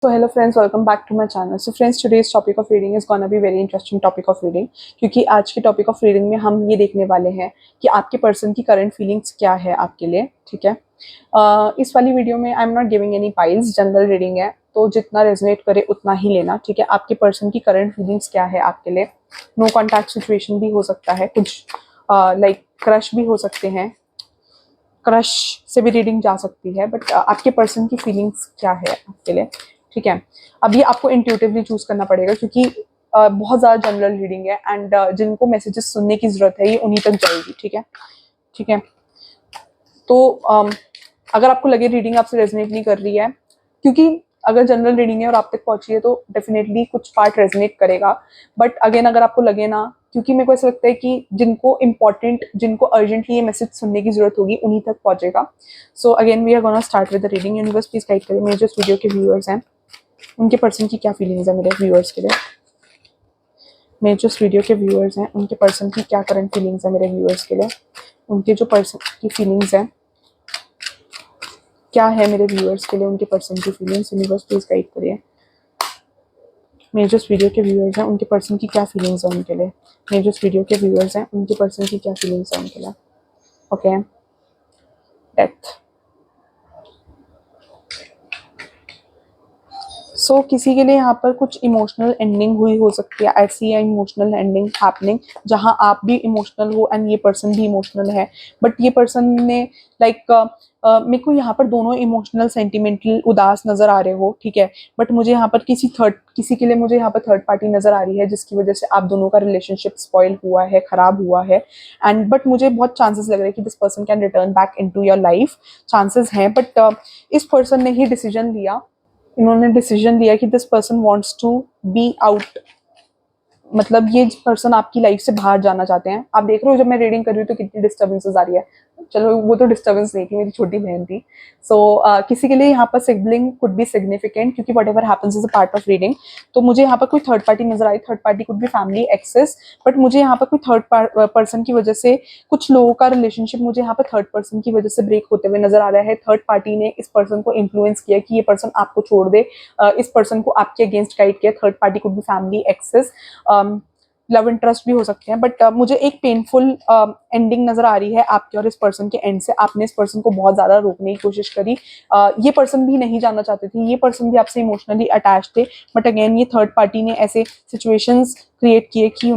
So hello friends, welcome back to my channel. So friends, today's topic of reading is gonna be very interesting topic of reading, क्योंकि आज के topic of reading में हम ये देखने वाले हैं कि आपके पर्सन की करंट फीलिंग्स क्या है आपके लिए. ठीक है. इस वाली वीडियो में I am not giving any piles, general reading है, तो जितना रेजोनेट करे उतना ही लेना. ठीक है. आपके पर्सन की करंट फीलिंग्स क्या है आपके लिए. नो कॉन्टैक्ट सिचुएशन भी हो सकता है, कुछ लाइक क्रश भी हो सकते हैं, क्रश से भी रीडिंग जा सकती है, बट आपके पर्सन की फीलिंग्स क्या है आपके लिए. ठीक है. अब ये आपको इंट्यूटिवली चूज करना पड़ेगा, क्योंकि बहुत ज़्यादा जनरल रीडिंग है एंड जिनको मैसेजेस सुनने की ज़रूरत है ये उन्हीं तक जाएगी. ठीक है. ठीक है. तो अगर आपको लगे रीडिंग आपसे रेजोनेट नहीं कर रही है, क्योंकि अगर जनरल रीडिंग है और आप तक पहुंची है तो डेफिनेटली कुछ पार्ट रेजोनेट करेगा, बट अगेन अगर आपको लगे ना, क्योंकि मेरे को ऐसा लगता है कि जिनको इम्पोर्टेंट, जिनको अर्जेंटली ये मैसेज सुनने की जरूरत होगी उन्हीं तक पहुंचेगा. So again we are gonna start with the reading. Universe please guide करें मेरे जो इस वीडियो के व्यूअर्स हैं उनके पर्सन की क्या फीलिंग्स है मेरे व्यूअर्स के लिए. मेरे जो इस वीडियो के व्यूअर्स हैं उनके पर्सन की क्या करंट फीलिंग्स है मेरे व्यूअर्स के लिए. उनके जो पर्सन की फीलिंग्स हैं क्या है मेरे व्यूअर्स के लिए, उनके पर्सन की फीलिंग्स. यूनिवर्स प्लीज गाइड करिए मेरे जो इस वीडियो के व्यूअर्स हैं उनके पर्सन की क्या फीलिंग्स है उनके लिए. मेरे जो इस वीडियो के व्यूअर्स हैं उनके पर्सन की क्या फीलिंग्स है उनके लिए. ओके. डेथ. सो किसी के लिए यहाँ पर कुछ इमोशनल एंडिंग हुई हो सकती है. आई सी है इमोशनल एंडिंग हैपनिंग, जहाँ आप भी इमोशनल हो एंड ये पर्सन भी इमोशनल है, बट ये पर्सन ने लाइक मेरे को यहाँ पर दोनों इमोशनल सेंटिमेंटल उदास नजर आ रहे हो. ठीक है. बट मुझे यहाँ पर किसी के लिए मुझे यहाँ पर थर्ड पार्टी नजर आ रही है, जिसकी वजह से आप दोनों का रिलेशनशिप स्पॉइल हुआ है, खराब हुआ है. एंड बट मुझे बहुत चांसेस लग रहे हैं कि this person can return back into your life. Chances हैं, बट इस पर्सन ने ही डिसीजन लिया, इन्होंने डिसीजन लिया कि this person wants to be out. मतलब ये पर्सन आपकी लाइफ से बाहर जाना चाहते हैं. आप देख रहे हो जब मैं रीडिंग कर रही हूँ तो कितनी डिस्टर्बेंसेस आ रही है. चलो वो तो डिस्टर्बेंस नहीं थी, मेरी छोटी बहन थी. सो किसी के लिए यहाँ पर सिबलिंग कुड बी सिग्निफिकेंट, क्योंकि whatever happens is a part of reading. तो मुझे यहाँ पर कोई थर्ड पार्टी नजर आई. Third party could be family access, but मुझे यहाँ पर कोई थर्ड पर्सन की वजह से कुछ लोगों का रिलेशनशिप मुझे यहाँ पर थर्ड पर्सन की वजह से ब्रेक होते हुए नजर आ रहा है. थर्ड पार्टी ने इस पर्सन को इन्फ्लुएंस किया कि ये पर्सन आपको छोड़ दे, इस पर्सन को आपके अगेंस्ट गाइड किया. Third party could be family exes, love interest भी हो सकते हैं, बट मुझे एक पेनफुल एंडिंग नजर आ रही है आपके और इस पर्सन के एंड से. आपने इस पर्सन को बहुत ज्यादा रोकने की कोशिश करी. ये पर्सन भी नहीं जाना चाहते थे, ये पर्सन भी आपसे इमोशनली अटैच थे, बट अगेन ये थर्ड पार्टी ने ऐसे सिचुएशंस क्रिएट किए कि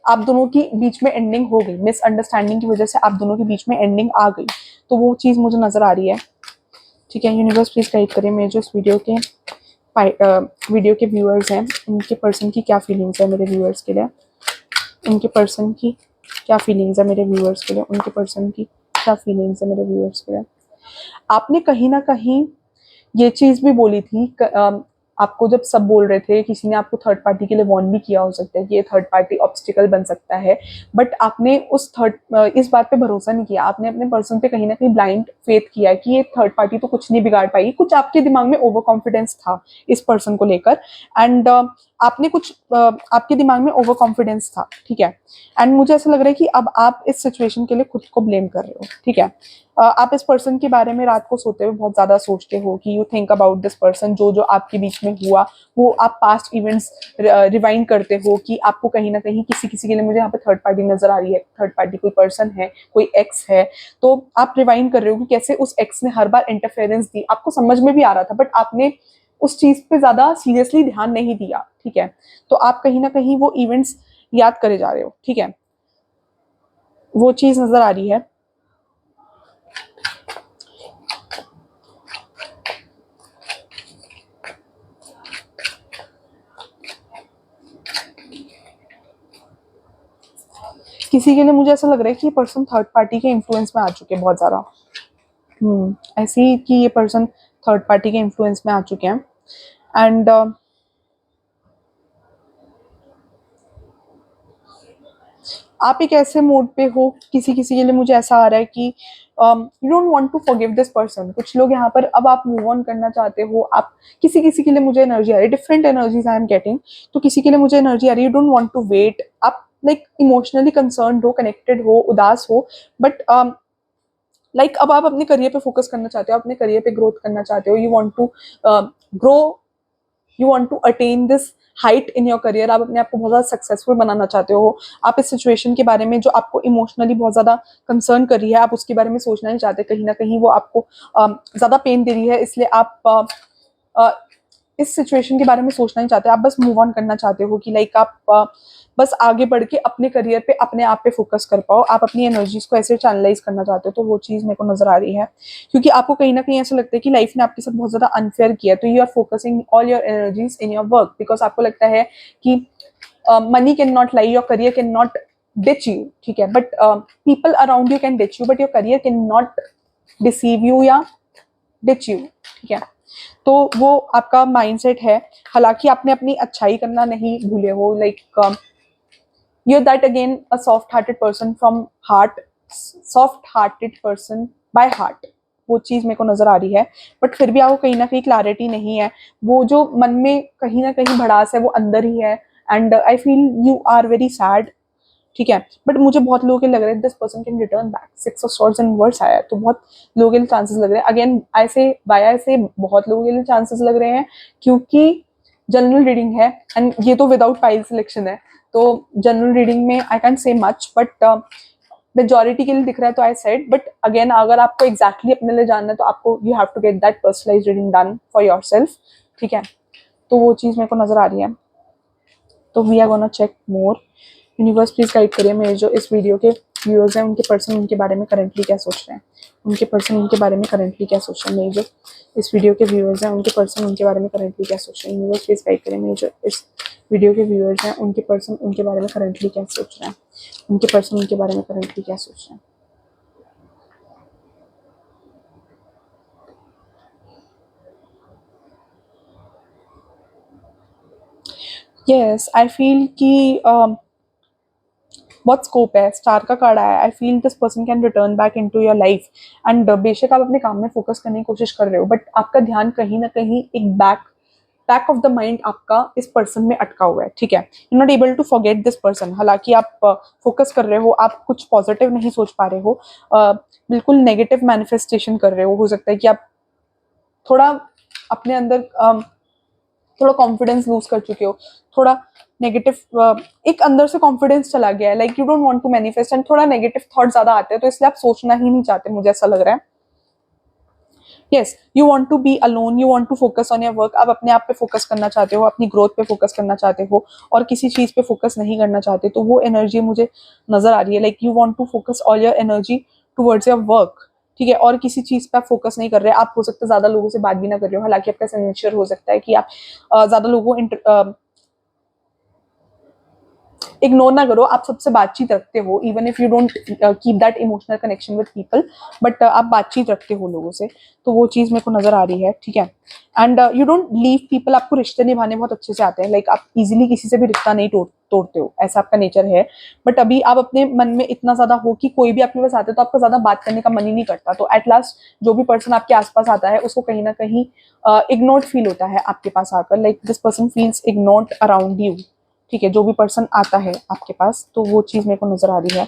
आप दोनों की बीच में एंडिंग हो गई. मिसअंडरस्टैंडिंग की वजह से आप दोनों के बीच में एंडिंग आ गई. तो वो चीज मुझे नजर आ रही है. ठीक है. यूनिवर्स प्लीज गाइड करें मेरे जो इस वीडियो के व्यूअर्स हैं उनके पर्सन की क्या फीलिंग्स है मेरे व्यूअर्स के लिए. उनके पर्सन की क्या फीलिंग्स है मेरे व्यूअर्स के लिए. उनके पर्सन की क्या फीलिंग्स है मेरे व्यूअर्स के लिए. आपने कहीं ना कहीं ये चीज भी बोली थी, आपको जब सब बोल रहे थे, किसी ने आपको थर्ड पार्टी के लिए वार्न भी किया हो सकता है कि ये थर्ड पार्टी ऑब्स्टिकल बन सकता है, बट आपने इस बात पे भरोसा नहीं किया. आपने अपने पर्सन पे कहीं ना कहीं ब्लाइंड फेथ किया कि ये थर्ड पार्टी तो कुछ नहीं बिगाड़ पाएगी. कुछ आपके दिमाग में ओवर कॉन्फिडेंस था इस पर्सन को लेकर, एंड आपने कुछ आपके दिमाग में ओवर कॉन्फिडेंस था. ठीक है. एंड मुझे ऐसा लग रहा है कि अब आप इस सिचुएशन के लिए खुद को ब्लेम कर रहे हो. ठीक है. आप इस पर्सन के बारे में रात को सोते हुए बहुत ज्यादा सोचते हो कि you think about this person. जो जो आपके बीच में हुआ वो आप पास्ट इवेंट्स रिवाइंड करते हो कि आपको कहीं ना कहीं किसी के लिए, मुझे यहाँ पे थर्ड पार्टी नजर आ रही है, थर्ड पार्टी कोई पर्सन है, कोई एक्स है, तो आप रिवाइंड कर रहे हो कि कैसे उस एक्स ने हर बार इंटरफेरेंस दी. आपको समझ में भी आ रहा था, बट आपने उस चीज पे ज्यादा सीरियसली ध्यान नहीं दिया. ठीक है. तो आप कहीं ना कहीं वो इवेंट्स याद करे जा रहे हो. ठीक है. वो चीज नजर आ रही है. किसी के लिए मुझे ऐसा लग रहा है कि ये पर्सन थर्ड पार्टी के इन्फ्लुएंस में आ चुके हैं बहुत ज्यादा. ऐसी कि ये पर्सन थर्ड पार्टी के इन्फ्लुएंस में आ चुके हैं. एंड आप एक ऐसे मोड पे हो, किसी के लिए मुझे ऐसा आ रहा है कि you don't want to forgive this person. कुछ लोग यहाँ पर अब आप मूव ऑन करना चाहते हो. आप किसी के लिए मुझे एनर्जी आ रही है, different energies I am getting. तो किसी के लिए मुझे एनर्जी आ रही है, you don't want to wait. आप लाइक इमोशनली कंसर्न्ड हो, कनेक्टेड हो, उदास हो, बट लाइक अब आप अपने करियर पे फोकस करना चाहते हो, अपने करियर पे ग्रोथ करना चाहते हो, you want to grow, you want to attain this height in your career, आप अपने आप को बहुत ज़्यादा सक्सेसफुल बनाना चाहते हो, आप इस सिचुएशन के बारे में जो आपको इमोशनली बहुत ज़्यादा कंसर्न कर रही है, आप उसके बारे में सोचना नहीं चाहते, कहीं ना कहीं वो आपको ज़्यादा पेन दे रही है, इसलिए आप इस सिचुएशन के बारे में सोचना नहीं चाहते, आप बस मूव ऑन करना चाहते हो कि लाइक आप बस आगे बढ़ के अपने करियर पे, अपने आप पे फोकस कर पाओ, आप अपनी एनर्जीज को ऐसे चैनलाइज करना चाहते हो, तो वो चीज़ मेरे को नजर आ रही है, क्योंकि आपको कहीं ना कहीं ऐसा लगता है कि लाइफ ने आपके साथ बहुत ज्यादा अनफेयर किया, तो you are focusing all your energies in your work, because आपको लगता है कि money can not lie, your career can not ditch you, ठीक है, but people around you can ditch you, but your career can not deceive you या ditch you, ठीक है। तो वो आपका माइंडसेट है, हालांकि आपने अपनी अच्छाई करना नहीं भूले हो, like you're that again a soft hearted person from heart, soft hearted person by heart, वो चीज मेरे को नजर आ रही है, बट फिर भी आपको कहीं ना कहीं क्लैरिटी नहीं है, वो जो मन में कहीं ना कहीं भड़ास है वो अंदर ही है, and I feel you are very sad, ठीक है, बट मुझे बहुत लोगों के लग रहा है this person can return back, six of swords and words आया है, तो बहुत लोगों के लिए चांसेस लग रहे हैं, अगेन ऐसे वाया से बहुत लोगों के लिए चांसेस लग रहे हैं, क्योंकि जनरल रीडिंग है एंड ये तो विदाउट पाइल सिलेक्शन है, तो जनरल रीडिंग में I can say much, but majority के लिए दिख रहा है, तो आई सेड, बट अगेन अगर आपको एग्जैक्टली अपने लिए जानना है तो आपको you have to get that personalize reading done for yourself, ठीक है, तो वो चीज़ मेरे को नजर आ रही है, तो we are gonna check more, universe please guide करिए मेरे जो इस वीडियो के व्यूअर्स हैं, उनके पर्सन उनके बारे में करेंटली क्या सोच रहे हैं, उनके पर्सन उनके बारे में करेंटली क्या सोच रहे हैं, मेरे जो इस वीडियो के व्यूअर्स हैं उनके पर्सन उनके बारे में करेंटली क्या सोच रहे हैं, यूनिवर्स प्लीज गाइड करिए मेरे जो इस वीडियो के व्यूअर्स हैं उनके पर्सन उनके बारे में करेंटली क्या सोच रहे हैं, उनके पर्सन उनके बारे में करेंटली क्या सोच रहे हैं। यस आई फील कि बहुत स्कोप है, स्टार का कार्ड आया, I feel this person can return back into your life, and बेशक आप अपने काम में फोकस करने की कोशिश कर रहे हो, बट आपका ध्यान कहीं ना कहीं एक बैक ऑफ द माइंड आपका इस पर्सन में अटका हुआ है, ठीक है, you not able to forget this person, हालांकि आप फोकस कर रहे हो, आप कुछ पॉजिटिव नहीं सोच पा रहे हो, बिल्कुल नेगेटिव मैनिफेस्टेशन कर रहे हो सकता है कि आप थोड़ा अपने अंदर थोड़ा कॉन्फिडेंस लूज कर चुके हो, थोड़ा नेगेटिव एक अंदर से कॉन्फिडेंस चला गया है, like you don't want to manifest, and थोड़ा नेगेटिव थॉट ज्यादा आते हैं, तो इसलिए आप सोचना ही नहीं चाहते, मुझे ऐसा लग रहा है। Yes, you want to be alone, you want to focus on your work, आप अपने आप पे फोकस करना चाहते हो, अपनी ग्रोथ पे फोकस करना चाहते हो, और किसी चीज पे फोकस नहीं करना चाहते, तो वो एनर्जी मुझे नजर आ रही है, like you want to focus all your energy towards your work, ठीक है, और किसी चीज पे आप फोकस नहीं कर रहे, आप हो सकता है ज्यादा लोगों से बात भी ना कर रहे हो, हालांकि आपका सिग्नेचर हो सकता है कि आप ज्यादा लोगों इग्नोर ना करो, आप सबसे बातचीत रखते हो, even if you don't keep that emotional connection with people, but आप बातचीत रखते हो लोगों से, तो वो चीज मेरे को नजर आ रही है, ठीक है, and you don't leave people, आपको रिश्ते निभाने बहुत अच्छे से आते हैं, लाइक आप इजीली किसी से भी रिश्ता नहीं तोड़ते हो, ऐसा आपका नेचर है, बट अभी आप अपने मन में इतना ज्यादा हो कि कोई भी आपके पास आता है तो आपका ज्यादा बात करने का मन ही नहीं करता, तो एट लास्ट जो भी पर्सन आपके आसपास आता है उसको कहीं ना कहीं इग्नोर्ड फील होता है आपके पास आकर, like this person feels ignored around you, ठीक है, जो भी पर्सन आता है आपके पास, तो वो चीज मेरे को नजर आ रही है।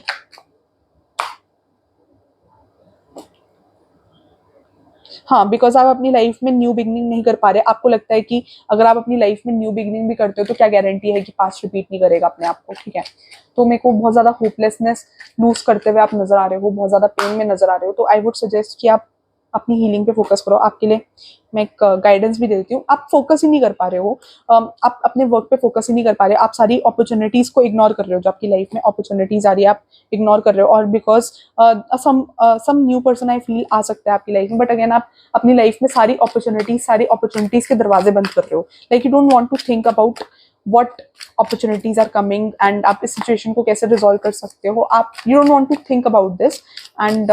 हाँ, बिकॉज आप अपनी लाइफ में न्यू बिगनिंग नहीं कर पा रहे, आपको लगता है कि अगर आप अपनी लाइफ में न्यू बिगनिंग भी करते हो तो क्या गारंटी है कि पास्ट रिपीट नहीं करेगा अपने आप को, ठीक है, तो मेरे को बहुत ज्यादा होपलेसनेस लूज करते हुए आप नजर आ रहे हो, बहुत ज्यादा पेन में नजर आ रहे हो, तो आई वुड सजेस्ट कि आप अपनी हीलिंग पे फोकस करो, आपके लिए मैं एक गाइडेंस भी देती हूँ, आप फोकस ही नहीं कर पा रहे हो, आप अपने वर्क पे फोकस ही नहीं कर पा रहे हो, आप सारी अपॉर्चुनिटीज को इग्नोर कर रहे हो, जो आपकी लाइफ में अपॉर्चुनिटीज आ रही है आप इग्नोर कर रहे हो, और because some new person I feel आ सकता है आपकी लाइफ में, बट अगेन आप अपनी लाइफ में सारी अपॉर्चुनिटीज के दरवाजे बंद कर रहे हो, like you don't want to think about what opportunities are coming and आप इस सिचुएशन को कैसे रिजॉल्व कर सकते हो, आप you don't want to think about this, and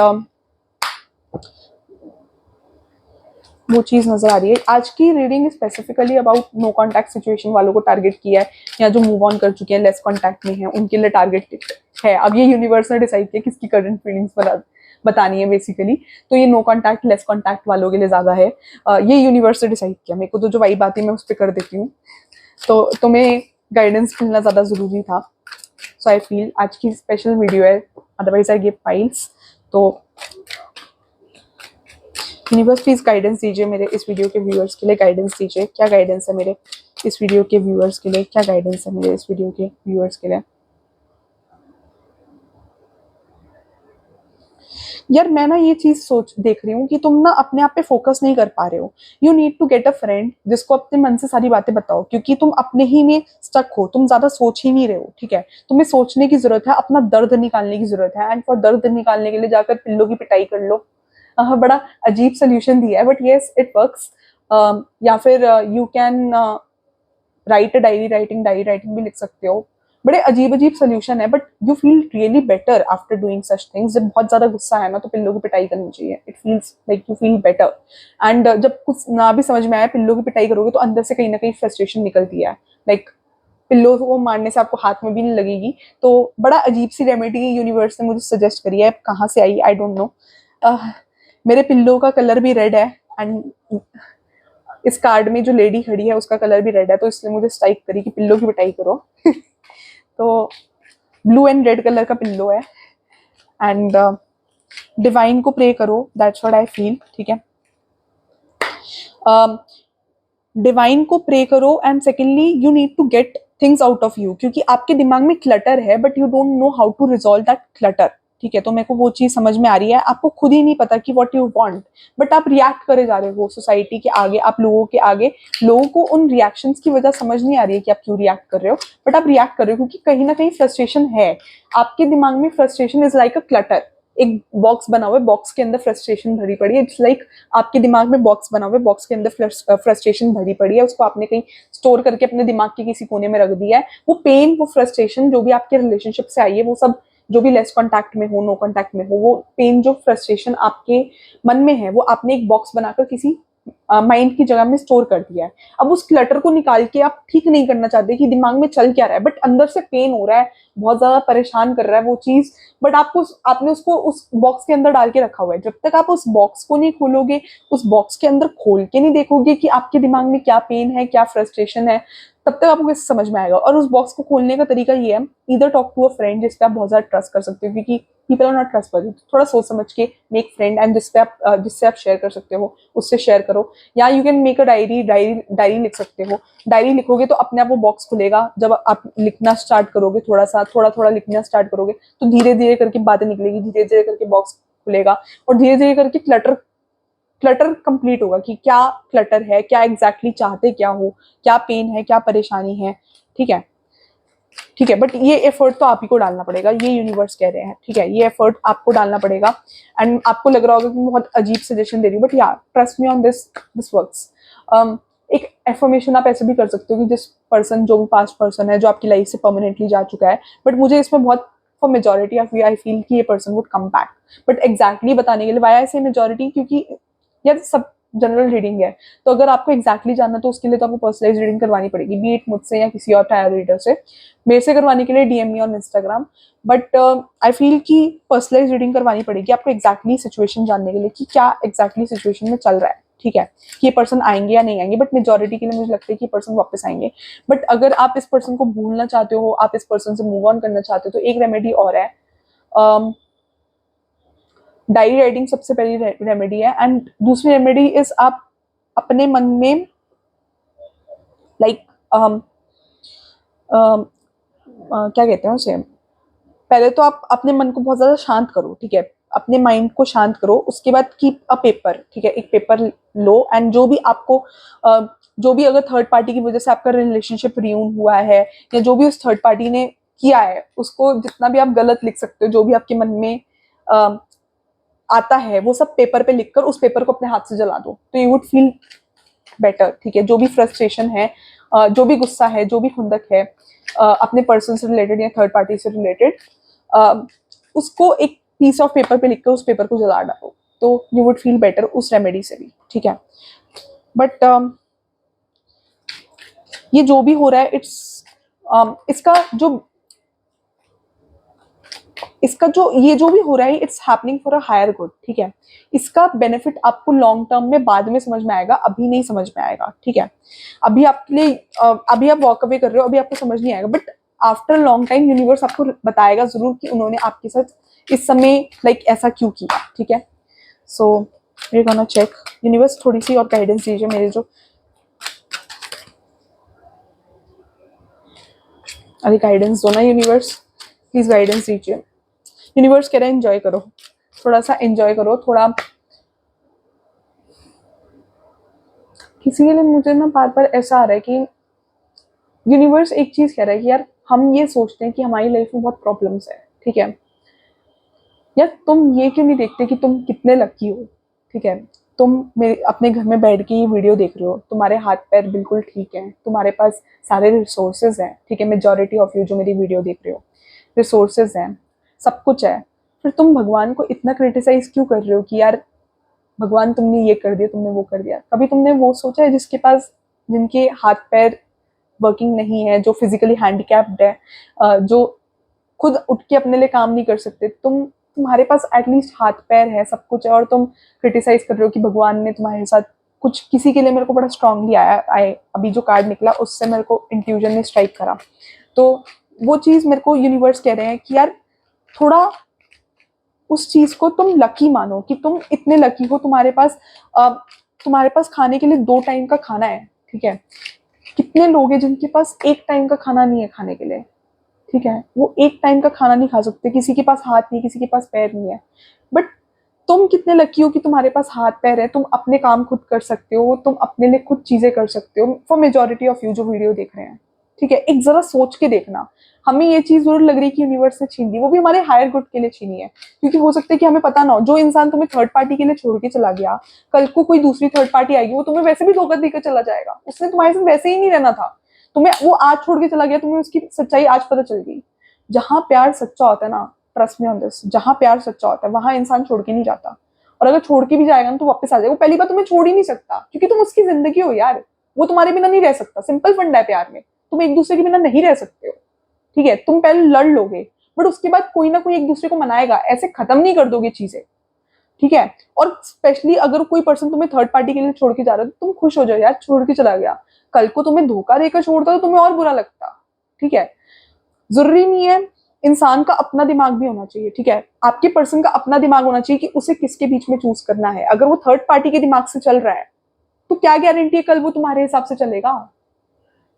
वो चीज नजर आ रही है। आज की reading specifically about no contact situation वालों को टारगेट किया है, या जो मूव ऑन कर चुके हैं, लेस कॉन्टैक्ट में है, उनके लिए टारगेट है, अब ये यूनिवर्स ने डिसाइड किया किसकी करंट फीलिंग्स बतानी है बेसिकली, तो ये नो कॉन्टैक्ट लेस कॉन्टैक्ट वालों के लिए ज्यादा है, ये यूनिवर्स ने डिसाइड किया, मेरे को तो जो वाइब आती है मैं उस पर कर देती हूँ, तो तुम्हें गाइडेंस मिलना ज्यादा जरूरी था, सो आई फील आज की स्पेशल वीडियो है, अदरवाइज आई गिव फाइल्स, तो यूनिवर्स प्लीज गाइडेंस दीजिए मेरे इस वीडियो के व्यूअर्स के लिए, गाइडेंस दीजिए। क्या गाइडेंस है मेरे इस वीडियो के व्यूअर्स के लिए, क्या गाइडेंस है मेरे इस वीडियो के व्यूअर्स के लिए। यार मैं ना ये चीज सोच देख रही हूँ कि तुम ना अपने आप पे फोकस नहीं कर पा रहे हो। You need to get a friend जिसको अपने मन से सारी बातें बताओ, क्योंकि तुम अपने ही में स्टक हो, तुम ज्यादा सोच ही नहीं रहे हो। ठीक है, तुम्हें सोचने की जरूरत है, अपना दर्द निकालने की जरूरत है। एंड फॉर दर्द निकालने के लिए जाकर पिल्लों की पिटाई कर लो। बड़ा अजीब सोल्यूशन दिया है, बट येस इट वर्क्स। या फिर you can write a diary writing, diary writing भी लिख सकते हो। बड़े अजीब अजीब सोल्यूशन है, but you feel really better after doing such things. जब बहुत ज्यादा गुस्सा है ना तो पिल्लों की पिटाई करनी चाहिए, it feels like you feel better. And जब कुछ ना भी समझ में आया, पिल्लों की पिटाई करोगे तो अंदर से कहीं ना कहीं फ्रस्ट्रेशन निकलती है। लाइक पिल्लों को मारने से आपको हाथ में भी नहीं लगेगी। तो बड़ा अजीब सी रेमेडी यूनिवर्स ने मुझे सजेस्ट करी है, कहाँ से आई आई डोंट नो। मेरे पिल्लों का कलर भी रेड है, एंड इस कार्ड में जो लेडी खड़ी है उसका कलर भी रेड है, तो इसलिए मुझे स्ट्राइक करी कि पिल्लो की पिटाई करो। तो ब्लू एंड रेड कलर का पिल्लो है। एंड डिवाइन को प्रे करो, दैट्स व्हाट आई फील। ठीक है, डिवाइन को प्रे करो। And secondly you need to get things out of you, क्योंकि आपके दिमाग में क्लटर है but you don't know how to resolve that clutter. ठीक है, तो मेरे को वो चीज समझ में आ रही है, आपको खुद ही नहीं पता कि व्हाट यू वांट, बट आप रिएक्ट करे जा रहे हो सोसाइटी के आगे, आप लोगों के आगे। लोगों को उन रिएक्शंस की वजह समझ नहीं आ रही है कि आप क्यों रिएक्ट कर रहे हो, बट आप रिएक्ट कर रहे हो क्योंकि कहीं ना कहीं फ्रस्ट्रेशन है आपके दिमाग में। Frustration is like a clutter, एक बॉक्स बना हुआ है, बॉक्स के अंदर फ्रस्ट्रेशन भरी पड़ी है। इट्स लाइक आपके दिमाग में बॉक्स बना हुआ है, बॉक्स के अंदर फ्रस्ट्रेशन भरी पड़ी है, उसको आपने कहीं स्टोर करके अपने दिमाग के किसी कोने में रख दिया है। वो पेन, वो फ्रस्ट्रेशन जो भी आपके रिलेशनशिप से आई है, वो सब जो भी लेस कॉन्टैक्ट में हो, नो कॉन्टैक्ट में हो, वो पेन, जो फ्रस्ट्रेशन आपके मन में है, वो आपने एक बॉक्स बनाकर किसी माइंड की जगह में स्टोर कर दिया है। अब उस क्लटर को निकाल के आप ठीक नहीं करना चाहते कि दिमाग में चल क्या रहा है, बट अंदर से पेन हो रहा है, बहुत ज्यादा परेशान कर रहा है वो चीज, बट आपको आपने उसको उस बॉक्स के अंदर डाल के रखा हुआ है। जब तक आप उस बॉक्स को नहीं खोलोगे, उस बॉक्स के अंदर खोल के नहीं देखोगे कि आपके दिमाग में क्या पेन है, क्या फ्रस्ट्रेशन है, तब तक आपको कैसे समझ में आएगा। और उस बॉक्स को खोलने का तरीका ये है, इधर टॉक टू अ फ्रेंड जिस पे आप बहुत ज्यादा ट्रस्ट कर सकते हो, क्योंकि पीपल आर नॉट ट्रस्टवर्दी। थोड़ा सोच समझ के मेक फ्रेंड, एंड जिससे आप शेयर कर सकते हो उससे शेयर करो। या you can make a diary, diary लिख सकते हो। डायरी लिखोगे तो अपने आप वो बॉक्स खुलेगा। जब आप लिखना स्टार्ट करोगे, थोड़ा थोड़ा लिखना स्टार्ट करोगे, तो धीरे धीरे करके बातें निकलेगी, धीरे धीरे करके बॉक्स खुलेगा, और धीरे धीरे करके क्लटर क्लटर कंप्लीट होगा कि क्या क्लटर है, क्या एग्जैक्टली चाहते क्या हो, क्या पेन है, क्या परेशानी है। ठीक है, ठीक है, बट ये एफर्ट तो आप ही को डालना पड़ेगा, ये यूनिवर्स कह रहे हैं। ठीक है, ये एफर्ट आपको डालना पड़ेगा। एंड आपको लग रहा होगा कि मैं बहुत अजीब सजेशन दे रही हूँ, बट या trust me on this, this works. एक एफर्मेशन आप ऐसे भी कर सकते हो कि जिस पर्सन, जो भी पास्ट पर्सन है जो आपकी लाइफ से परमानेंटली जा चुका है, बट मुझे इसमें बहुत for majority of I feel कि ये person would come back. But exactly बताने के लिए वाई आई से मेजोरिटी, क्योंकि यार सब जनरल रीडिंग है, तो अगर आपको एग्जैक्टली जानना तो उसके लिए तो आपको पर्सनलाइज रीडिंग करवानी पड़ेगी, बी इट मुझसे या किसी और टायर रीडर से। मेरे से करवाने के लिए DM me on Instagram. But I feel कि पर्सनलाइज रीडिंग करवानी पड़ेगी आपको एग्जैक्टली सिचुएशन जानने के लिए कि क्या एग्जैक्टली सिचुएशन में चल रहा है। ठीक है, कि ये पर्सन आएंगे या नहीं आएंगे, बट मेजोरिटी के लिए मुझे लगता है कि पर्सन वापस आएंगे। बट अगर आप इस पर्सन को भूलना चाहते हो, आप इस पर्सन से मूव ऑन करना चाहते हो, तो एक रेमेडी और है। डायरी राइटिंग सबसे पहली रेमेडी है। एंड दूसरी रेमेडी इज आप अपने मन में लाइक क्या कहते हैं उसे, पहले तो आप अपने मन को बहुत ज्यादा शांत करो। ठीक है, अपने माइंड को शांत करो, उसके बाद कीप अ पेपर। ठीक है, एक पेपर लो, एंड जो भी आपको जो भी अगर थर्ड पार्टी की वजह से आपका रिलेशनशिप रियून हुआ है, या जो भी उस थर्ड पार्टी ने किया है, उसको जितना भी आप गलत लिख सकते हो, जो भी आपके मन में आता है, वो सब पेपर पे लिखकर उस पेपर को अपने हाथ से जला दो, तो यू वुड फील बेटर। ठीक है, जो भी फ्रस्ट्रेशन है, जो भी गुस्सा है, जो भी खुंदक है अपने पर्सन से रिलेटेड या थर्ड पार्टी से रिलेटेड, उसको एक पीस ऑफ पेपर पे लिखकर उस पेपर को जला डालो, तो यू वुड फील बेटर उस रेमेडी से भी। ठीक है, बट ये जो भी हो रहा है, इसका जो ये जो भी हो रहा है, it's happening for a higher good. ठीक है, इसका बेनिफिट आपको लॉन्ग टर्म में बाद में समझ में आएगा, अभी नहीं समझ में आएगा। ठीक है, अभी आपके लिए अभी आप वॉक अवे कर रहे हो, अभी आपको समझ नहीं आएगा, but after long time universe आपको बताएगा जरूर कि उन्होंने आपके साथ इस समय लाइक ऐसा क्यों किया। ठीक है, so we gonna check. Universe थोड़ी सी और गाइडेंस दीजिए मेरे जो, अरे गाइडेंस दो ना यूनिवर्स, प्लीज गाइडेंस दीजिए। यूनिवर्स कह रहा है एंजॉय करो, थोड़ा सा एंजॉय करो, थोड़ा किसी के लिए मुझे ना बार बार ऐसा आ रहा है कि यूनिवर्स एक चीज कह रहा है कि यार हम ये सोचते हैं कि हमारी लाइफ में बहुत प्रॉब्लम्स है, ठीक है यार, तुम ये क्यों नहीं देखते कि तुम कितने लकी हो, ठीक है। तुम मेरे अपने घर में बैठ के ये वीडियो देख रहे हो, तुम्हारे हाथ पैर बिल्कुल ठीक है, तुम्हारे पास सारे रिसोर्सेज हैं, ठीक है, मेजॉरिटी ऑफ यू जो मेरी वीडियो देख रहे हो, रिसोर्सेज हैं, सब कुछ है, फिर तुम भगवान को इतना क्रिटिसाइज क्यों कर रहे हो कि यार भगवान तुमने ये कर दिया, तुमने वो कर दिया। कभी तुमने वो सोचा है जिसके पास, जिनके हाथ पैर वर्किंग नहीं है, जो फिजिकली हैंडीकैप्ड है, जो खुद उठ के अपने लिए काम नहीं कर सकते, तुम्हारे पास एटलीस्ट हाथ पैर है, सब कुछ है, और तुम क्रिटिसाइज कर रहे हो कि भगवान ने तुम्हारे साथ कुछ। किसी के लिए मेरे को बड़ा स्ट्रांगली आए अभी जो कार्ड निकला उससे मेरे को इंट्यूजन ने स्ट्राइक करा, तो वो चीज मेरे को यूनिवर्स कह रहे हैं कि यार थोड़ा उस चीज को तुम लकी मानो कि तुम इतने लकी हो, तुम्हारे पास खाने के लिए 2 टाइम का खाना है, ठीक है। कितने लोग हैं जिनके पास 1 टाइम का खाना नहीं है खाने के लिए, ठीक है, वो 1 टाइम का खाना नहीं खा सकते, किसी के पास हाथ नहीं, किसी के पास पैर नहीं है, बट तुम कितने लकी हो कि तुम्हारे पास हाथ पैर है, तुम अपने काम खुद कर सकते हो, तुम अपने लिए खुद चीजें कर सकते हो, फॉर मेजोरिटी ऑफ यू जो वीडियो देख रहे हैं, ठीक है। एक जरा सोच के देखना, हमें ये चीज जरूर लग रही है कि यूनिवर्स ने छीन ली, वो भी हमारे हायर गुड के लिए छीनी है, क्योंकि हो सकता है कि हमें पता ना हो, जो इंसान तुम्हें थर्ड पार्टी के लिए छोड़ के चला गया, कल को कोई दूसरी थर्ड पार्टी आएगी, वो तुम्हें वैसे भी धोखा देकर चला जाएगा, उसने तुम्हारे साथ वैसे ही नहीं रहना था, तुम्हें वो आज छोड़ के चला गया, तुम्हें उसकी सच्चाई आज पता चल गई। जहां प्यार सच्चा होता है ना, ट्रस्ट मी ऑन दिस, जहां प्यार सच्चा होता है वहां इंसान छोड़ के नहीं जाता, और अगर छोड़ के भी जाएगा ना तो वापस आ जाएगा। वो पहली बार तुम्हें छोड़ ही नहीं सकता क्योंकि तुम उसकी जिंदगी हो यार, वो तुम्हारे बिना नहीं रह सकता, सिंपल फंडा है प्यार में, तुम एक दूसरे के बिना नहीं रह सकते हो, ठीक है। तुम पहले लड़ लोगे बट उसके बाद कोई ना कोई एक दूसरे को मनाएगा, ऐसे खत्म नहीं कर दोगे चीजें, ठीक है। और स्पेशली अगर कोई पर्सन तुम्हें थर्ड पार्टी के लिए छोड़ के जा रहा है तो तुम खुश हो जाओ यार, छोड़ के चला गया, कल को तुम्हें धोखा देकर छोड़ता तो तुम्हें और बुरा लगता, ठीक है। जरूरी नहीं है, इंसान का अपना दिमाग भी होना चाहिए, ठीक है, आपके पर्सन का अपना दिमाग होना चाहिए कि उसे किसके बीच में चूज करना है। अगर वो थर्ड पार्टी के दिमाग से चल रहा है तो क्या गारंटी है कल वो तुम्हारे हिसाब से चलेगा।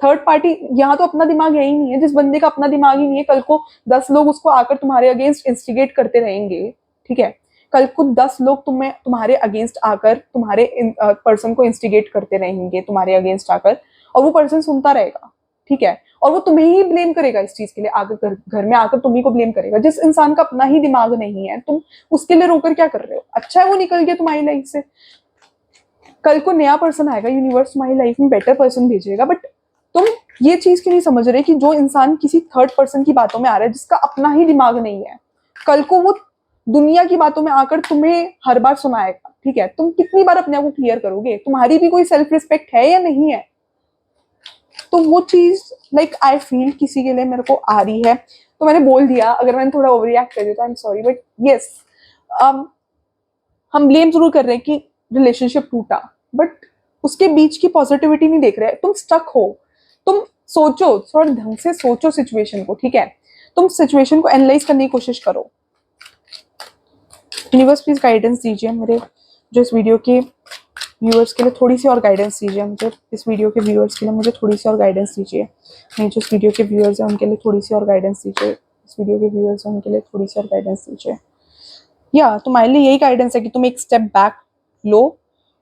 थर्ड पार्टी, यहाँ तो अपना दिमाग है ही नहीं है, जिस बंदे का अपना दिमाग ही नहीं है, कल को 10 लोग उसको आकर तुम्हारे अगेंस्ट इंस्टिगेट करते रहेंगे, ठीक है। कल को 10 लोग तुम्हारे अगेंस्ट आकर तुम्हारे पर्सन को इंस्टिगेट करते रहेंगे तुम्हारे अगेंस्ट आकर, और वो पर्सन सुनता रहेगा, ठीक है, और वो तुम्हें ही ब्लेम करेगा इस चीज के लिए, आकर घर में आकर तुम्ही को ब्लेम करेगा। जिस इंसान का अपना ही दिमाग नहीं है, तुम उसके लिए रोकर क्या कर रहे हो। अच्छा है वो निकल गया तुम्हारी लाइफ से, कल को नया पर्सन आएगा, यूनिवर्स तुम्हारी लाइफ में बेटर पर्सन भेजेगा, बट तुम ये चीज क्यों नहीं समझ रहे कि जो इंसान किसी थर्ड पर्सन की बातों में आ रहा है, जिसका अपना ही दिमाग नहीं है, कल को वो दुनिया की बातों में आकर तुम्हें हर बार सुनाएगा, ठीक है। तुम कितनी बार अपने आप को क्लियर करोगे, तुम्हारी भी कोई सेल्फ रिस्पेक्ट है या नहीं है। तो वो चीज लाइक आई फील किसी के लिए मेरे को आ रही है, तो मैंने बोल दिया, अगर मैंने थोड़ा ओवर रिएक्ट कर दिया तो I am sorry, but yes, हम ब्लेम जरूर कर रहे हैं कि रिलेशनशिप टूटा, बट उसके बीच की पॉजिटिविटी नहीं देख रहे। तुम स्टक हो, तुम सोचो, थोड़ा ढंग से सोचो सिचुएशन को, ठीक है, तुम सिचुएशन को एनालाइज करने की कोशिश करो। यूनिवर्स प्लीज गाइडेंस दीजिए मेरे जो इस वीडियो के व्यूअर्स के लिए, थोड़ी सी और गाइडेंस दीजिए मुझे, इस वीडियो के व्यूअर्स के लिए मुझे थोड़ी सी और गाइडेंस दीजिए। नहीं, जो इस वीडियो के व्यूअर्स हैं उनके लिए थोड़ी सी और गाइडेंस दीजिए, इस वीडियो के व्यूअर्स हैं उनके लिए थोड़ी सी और गाइडेंस दीजिए। या तुम्हारे लिए यही गाइडेंस है कि तुम एक स्टेप बैक लो,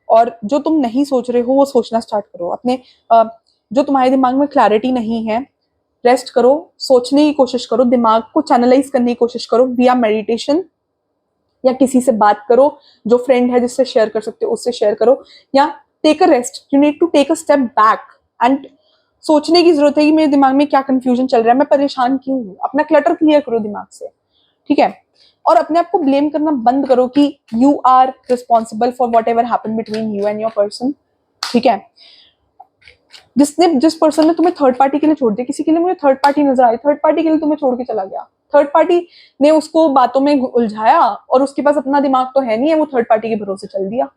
और जो तुम नहीं सोच रहे हो वो सोचना स्टार्ट करो। अपने जो तुम्हारे दिमाग में क्लैरिटी नहीं है, रेस्ट करो, सोचने की कोशिश करो, दिमाग को चैनलाइज करने की कोशिश करो विया मेडिटेशन, या किसी से बात करो, जो फ्रेंड है जिससे शेयर कर सकते हो उससे शेयर करो, या take a rest, you need to take a step back and सोचने की जरूरत है कि मेरे दिमाग में क्या कंफ्यूजन चल रहा है, मैं परेशान क्यों हूँ। अपना क्लटर क्लियर करो दिमाग से, ठीक है, और अपने आप को ब्लेम करना बंद करो कि you are responsible for whatever happen between you and your person, ठीक है। जिस पर्सन ने तुम्हें थर्ड पार्टी के लिए छोड़ दिया, किसी के लिए मुझे थर्ड पार्टी नजर आई, थर्ड पार्टी के लिए तुम्हें छोड़ के चला गया, थर्ड पार्टी ने उसको बातों में उलझाया, और उसके पास अपना दिमाग तो है नहीं है, वो थर्ड पार्टी के भरोसे चल दिया।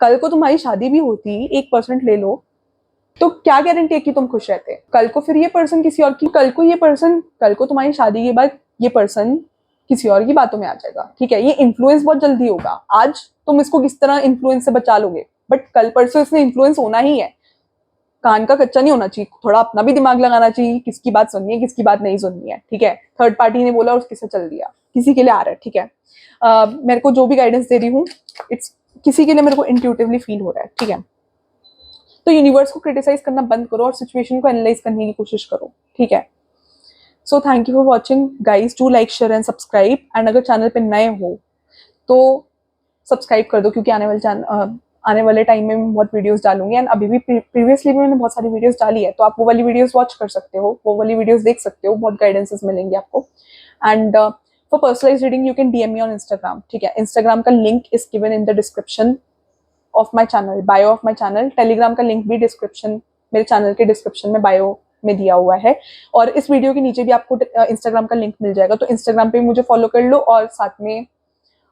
कल को तुम्हारी शादी भी होती, 1% ले लो, तो क्या गारंटी है कि तुम खुश रहते। कल को फिर ये पर्सन किसी और की, कल को तुम्हारी शादी के बाद ये पर्सन किसी और की बातों में आ जाएगा, ठीक है। ये इन्फ्लुएंस बहुत जल्दी होगा, आज तुम इसको किस तरह इन्फ्लुएंस से बचा लोगे, बट कल परसों इसने इन्फ्लुएंस होना ही है। कान का कच्चा नहीं होना चाहिए, थोड़ा अपना भी दिमाग लगाना चाहिए, किसकी बात सुननी है किसकी बात नहीं सुननी है, ठीक है। थर्ड पार्टी ने बोला और उसके साथ चल दिया, किसी के लिए आ रहा है, ठीक है। मेरे को जो भी गाइडेंस दे रही हूँ, इट्स किसी के लिए मेरे को इंट्यूटिवली फील हो रहा है, ठीक है। तो यूनिवर्स को क्रिटिसाइज करना बंद करो और सिचुएशन को एनालाइज करने की कोशिश करो, ठीक है। So thank you for watching guys, do like share and subscribe, and अगर चैनल पे नए हो तो सब्सक्राइब कर दो, क्योंकि आने वाले टाइम में मैं बहुत वीडियोस डालूंगी, एंड अभी भी प्रीवियसली भी मैंने बहुत सारी वीडियोस डाली है, तो आप वो वाली वीडियोस वॉच कर सकते हो, वो वाली वीडियोस देख सकते हो, बहुत गाइडेंसेस मिलेंगे आपको। And for personalize reading you can DM me on Instagram, ठीक है। इंस्टाग्राम का link is given in the description of my channel, bio of my channel. Telegram का लिंक भी डिस्क्रिप्शन, मेरे चैनल के डिस्क्रिप्शन में बायो में दिया हुआ है, और इस वीडियो के नीचे भी आपको इंस्टाग्राम का लिंक मिल जाएगा, तो इंस्टाग्राम पे मुझे फॉलो कर लो, और साथ में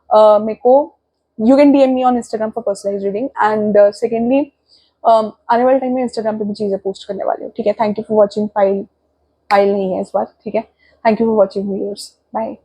मेरे को you can DM me on Instagram for personalize reading. And secondly आने वाले टाइम में इंस्टाग्राम पे भी चीजें पोस्ट करने वाली हूँ, ठीक है। Thank you for watching, file नहीं है इस बार, ठीक है। Thank you for watching viewers, bye.